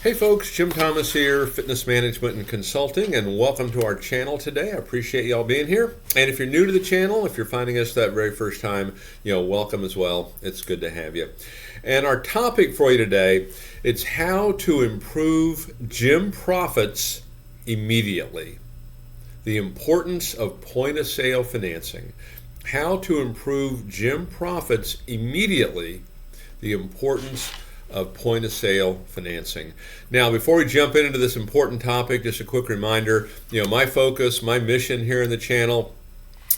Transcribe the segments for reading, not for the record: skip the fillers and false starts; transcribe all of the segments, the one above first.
Hey folks, Jim Thomas here, Fitness Management and Consulting, and welcome to our channel today. I appreciate y'all being here. And if you're new to the channel, if you're finding us that very first time, welcome as well. It's good to have you. And our topic for you today, it's how to improve gym profits immediately. The importance of point-of-sale financing. How to improve gym profits immediately. The importance of point-of-sale financing. Now, before we jump into this important topic, just a quick reminder, my focus, my mission here in the channel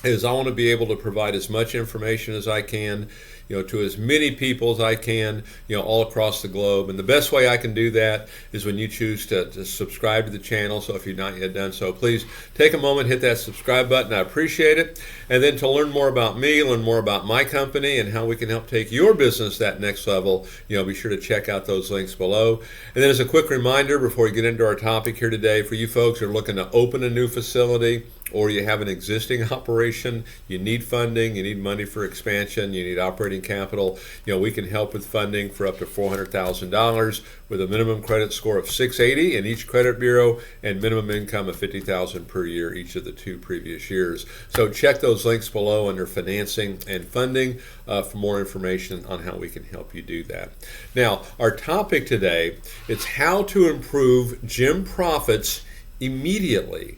is I want to be able to provide as much information as I can, to as many people as I can, all across the globe. And the best way I can do that is when you choose to subscribe to the channel. So if you've not yet done so, please take a moment, hit that subscribe button. I appreciate it. And then to learn more about me, learn more about my company and how we can help take your business that next level, be sure to check out those links below. And then as a quick reminder, before we get into our topic here today, for you folks who are looking to open a new facility, or you have an existing operation, you need funding, you need money for expansion, you need operating capital, we can help with funding for up to $400,000 with a minimum credit score of 680 in each credit bureau and minimum income of $50,000 per year each of the 2 previous years. So check those links below under financing and funding for more information on how we can help you do that. Now, our topic today is how to improve gym profits immediately.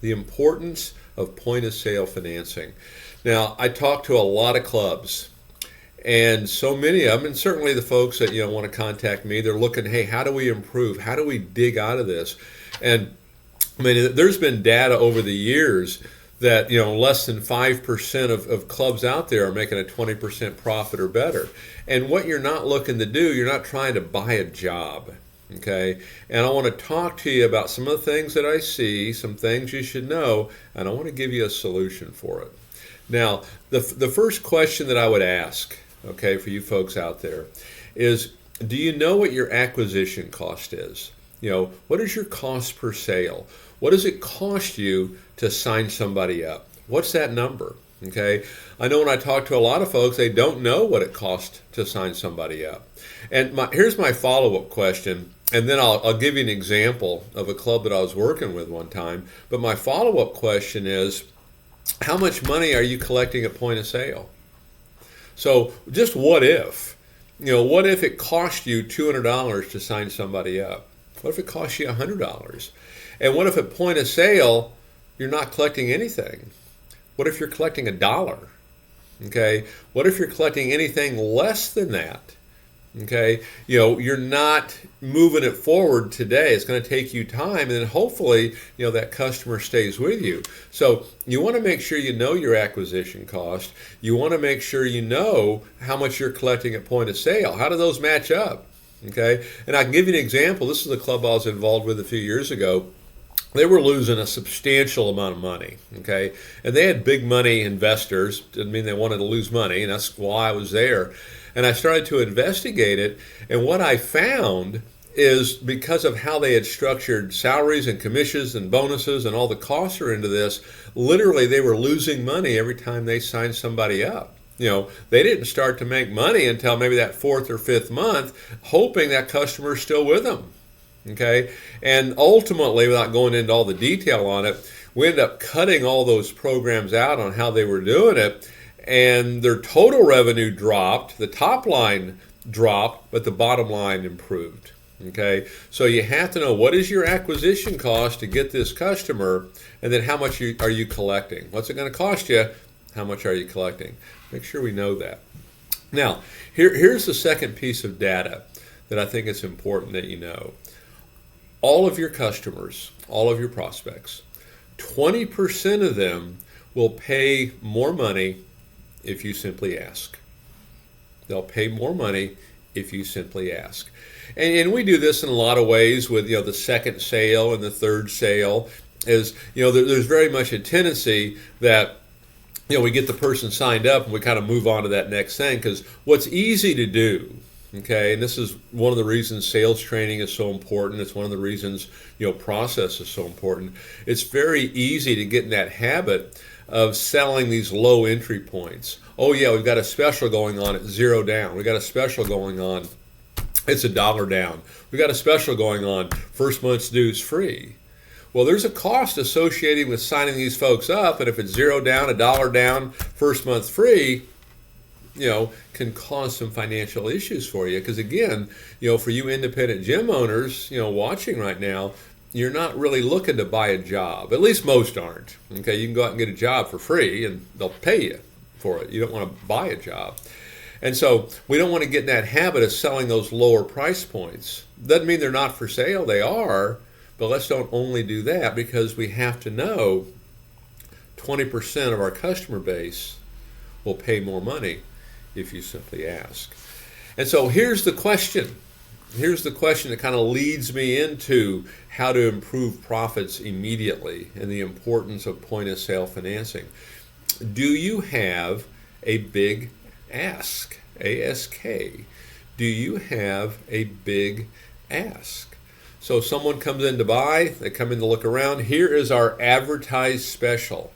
The importance of point-of-sale financing. Now, I talk to a lot of clubs, and so many of them, and certainly the folks that want to contact me, they're looking, hey, how do we improve? How do we dig out of this? And I mean, there's been data over the years that less than 5% of clubs out there are making a 20% profit or better. And what you're not looking to do, you're not trying to buy a job. Okay, and I want to talk to you about some of the things that I see, some things you should know, and I want to give you a solution for it. Now, the first question that I would ask, okay, for you folks out there is, do you know what your acquisition cost is? What is your cost per sale? What does it cost you to sign somebody up? What's that number? Okay, I know when I talk to a lot of folks, they don't know what it costs to sign somebody up. And here's my follow-up question, and then I'll give you an example of a club that I was working with one time. But my follow-up question is, how much money are you collecting at point of sale? So just what if? What if it cost you $200 to sign somebody up? What if it cost you $100? And what if at point of sale, you're not collecting anything? What if you're collecting $1? Okay, what if you're collecting anything less than that? Okay, you're not moving it forward today. It's going to take you time, and then hopefully, that customer stays with you. So you want to make sure you know your acquisition cost. You want to make sure you know how much you're collecting at point of sale. How do those match up? Okay, and I can give you an example. This is a club I was involved with a few years ago. They were losing a substantial amount of money, okay? And they had big money investors. Didn't mean they wanted to lose money, and that's why I was there. And I started to investigate it, and what I found is because of how they had structured salaries and commissions and bonuses and all the costs are into this, literally they were losing money every time they signed somebody up. They didn't start to make money until maybe that 4th or 5th month, hoping that customer is still with them. Okay, and ultimately, without going into all the detail on it, we ended up cutting all those programs out on how they were doing it, and their total revenue dropped, the top line dropped, but the bottom line improved. Okay, so you have to know, what is your acquisition cost to get this customer, and then how much are you collecting? What's it going to cost you? How much are you collecting? Make sure we know that. Now, here's the second piece of data that I think it's important that you know. All of your customers, all of your prospects, 20% of them will pay more money if you simply ask. They'll pay more money if you simply ask. And we do this in a lot of ways with the second sale and the third sale. Is there's very much a tendency that we get the person signed up and we kind of move on to that next thing, because what's easy to do. Okay, and this is one of the reasons sales training is so important. It's one of the reasons, process is so important. It's very easy to get in that habit of selling these low entry points. Oh yeah, we've got a special going on at $0 down. We've got a special going on It's $1 down. We got a special going on. First month's dues free. Well, there's a cost associated with signing these folks up, and if it's $0 down, $1 down, first month free, can cause some financial issues for you. Because again, for you independent gym owners, watching right now, you're not really looking to buy a job. At least most aren't. Okay, you can go out and get a job for free, and they'll pay you for it. You don't want to buy a job. And so we don't want to get in that habit of selling those lower price points. Doesn't mean they're not for sale. They are. But let's don't only do that, because we have to know 20% of our customer base will pay more money if you simply ask. And so here's the question. Here's the question that kind of leads me into how to improve profits immediately and the importance of point of sale financing. Do you have a big ask? A-S-K. Do you have a big ask? So someone comes in to buy, they come in to look around. Here is our advertised special.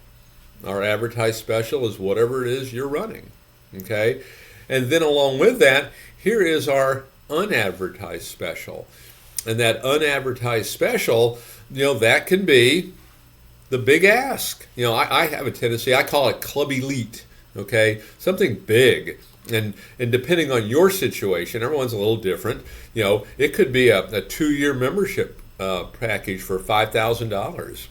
Our advertised special is whatever it is you're running, okay? And then along with that, here is our unadvertised special. And that unadvertised special, that can be the big ask. I have a tendency, I call it Club Elite, okay? Something big. And depending on your situation, everyone's a little different. It could be a 2-year membership package for $5,000. It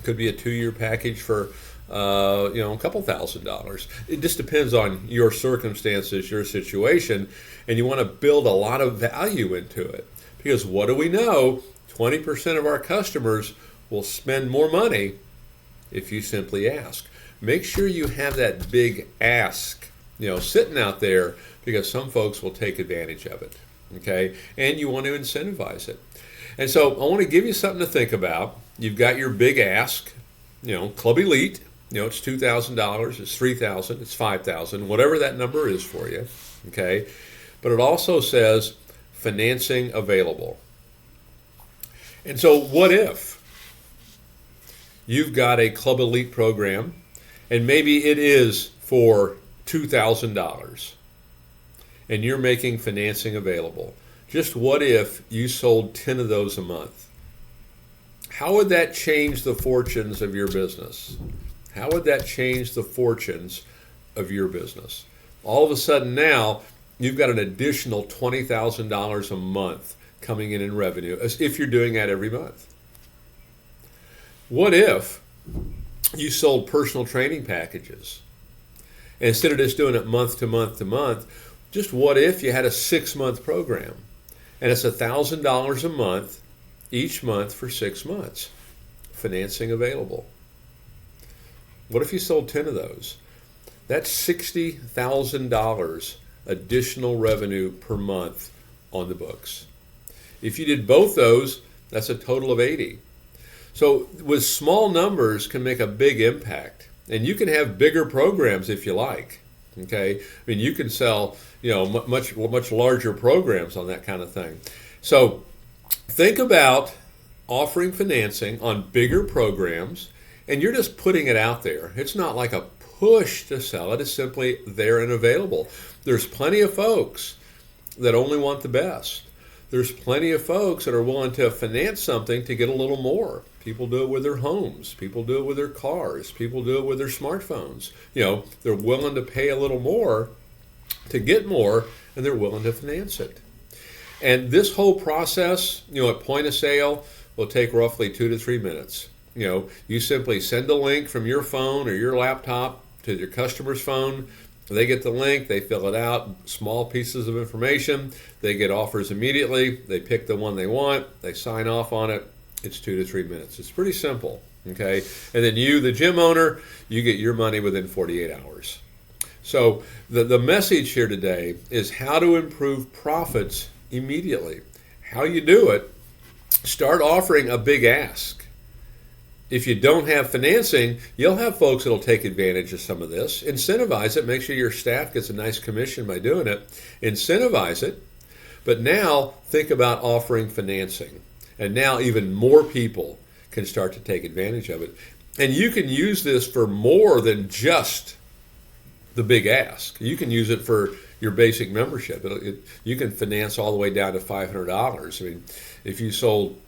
could be a 2-year package for a couple $1,000s. It just depends on your circumstances, your situation, and you want to build a lot of value into it. Because what do we know? 20% of our customers will spend more money if you simply ask. Make sure you have that big ask sitting out there, because some folks will take advantage of it, okay? And you want to incentivize it. And so I want to give you something to think about. You've got your big ask, Club Elite, it's $2,000, it's $3,000, it's $5,000, whatever that number is for you, okay? But it also says financing available. And so what if you've got a Club Elite program, and maybe it is for $2,000, and you're making financing available? Just what if you sold 10 of those a month? How would that change the fortunes of your business? How would that change the fortunes of your business? All of a sudden now, you've got an additional $20,000 a month coming in revenue, as if you're doing that every month. What if you sold personal training packages? Instead of just doing it month to month to month, just what if you had a 6-month program, and it's $1,000 a month each month for 6 months, financing available? What if you sold 10 of those? That's $60,000 additional revenue per month on the books. If you did both those, that's a total of 80. So with small numbers can make a big impact. And you can have bigger programs if you like, okay? I mean, you can sell, much larger programs on that kind of thing. So think about offering financing on bigger programs, and you're just putting it out there. It's not like a push to sell it. It's simply there and available. There's plenty of folks that only want the best. There's plenty of folks that are willing to finance something to get a little more. People do it with their homes. People do it with their cars. People do it with their smartphones. They're willing to pay a little more to get more, and they're willing to finance it. And this whole process, at point of sale, will take roughly 2 to 3 minutes. You simply send a link from your phone or your laptop to your customer's phone. They get the link, they fill it out, small pieces of information. They get offers immediately. They pick the one they want. They sign off on it. It's 2 to 3 minutes. It's pretty simple, okay? And then you, the gym owner, you get your money within 48 hours. So the message here today is how to improve profits immediately. How you do it, start offering a big ask. If you don't have financing, you'll have folks that'll take advantage of some of this. Incentivize it. Make sure your staff gets a nice commission by doing it. Incentivize it. But now think about offering financing. And now even more people can start to take advantage of it. And you can use this for more than just the big ask. You can use it for your basic membership. You can finance all the way down to $500. I mean, if you sold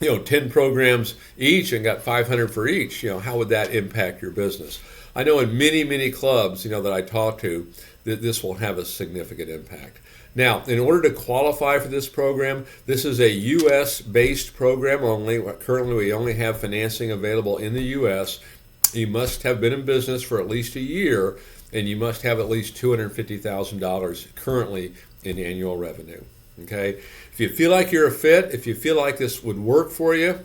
10 programs each and got 500 for each, how would that impact your business? I know in many clubs, that I talk to, that this will have a significant impact. Now, in order to qualify for this program, this is a U.S.-based program only. Currently, we only have financing available in the U.S. You must have been in business for at least a year, and you must have at least $250,000 currently in annual revenue. Okay? If you feel like you're a fit, if you feel like this would work for you,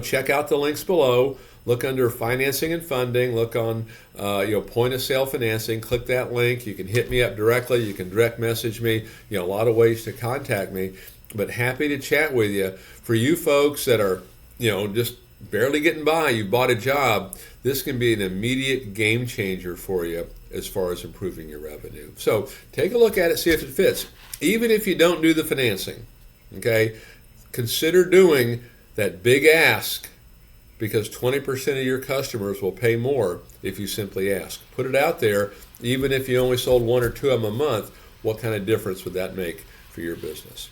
check out the links below. Look under financing and funding. Look on point of sale financing. Click that link. You can hit me up directly. You can direct message me. A lot of ways to contact me. But happy to chat with you. For you folks that are just barely getting by, you bought a job, this can be an immediate game changer for you as far as improving your revenue. So take a look at it, see if it fits. Even if you don't do the financing, okay, consider doing that big ask, because 20% of your customers will pay more if you simply ask. Put it out there. Even if you only sold 1 or 2 of them a month, what kind of difference would that make for your business?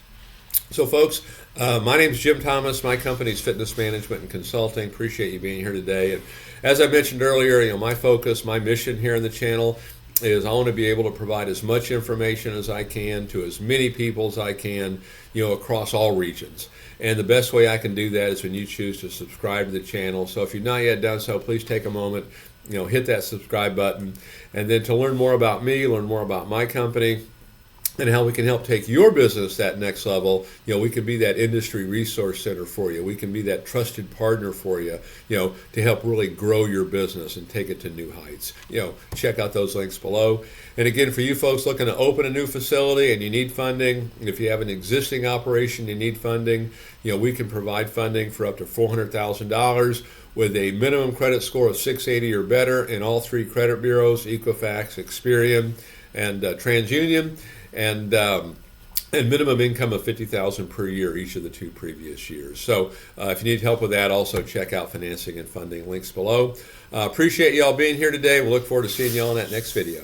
So folks, my name is Jim Thomas. My company is Fitness Management and Consulting. Appreciate you being here today. And as I mentioned earlier, my focus, my mission here on the channel is I want to be able to provide as much information as I can to as many people as I can, across all regions. And the best way I can do that is when you choose to subscribe to the channel. So if you've not yet done so, please take a moment, hit that subscribe button. And then to learn more about me, learn more about my company, and how we can help take your business that next level. We can be that industry resource center for you. We can be that trusted partner for you, to help really grow your business and take it to new heights. Check out those links below. And again, for you folks looking to open a new facility and you need funding, if you have an existing operation, you need funding, we can provide funding for up to $400,000 with a minimum credit score of 680 or better in all 3 credit bureaus, Equifax, Experian, and TransUnion. And minimum income of $50,000 per year each of the 2 previous years. So if you need help with that, also check out financing and funding links below. Appreciate y'all being here today. We'll look forward to seeing y'all in that next video.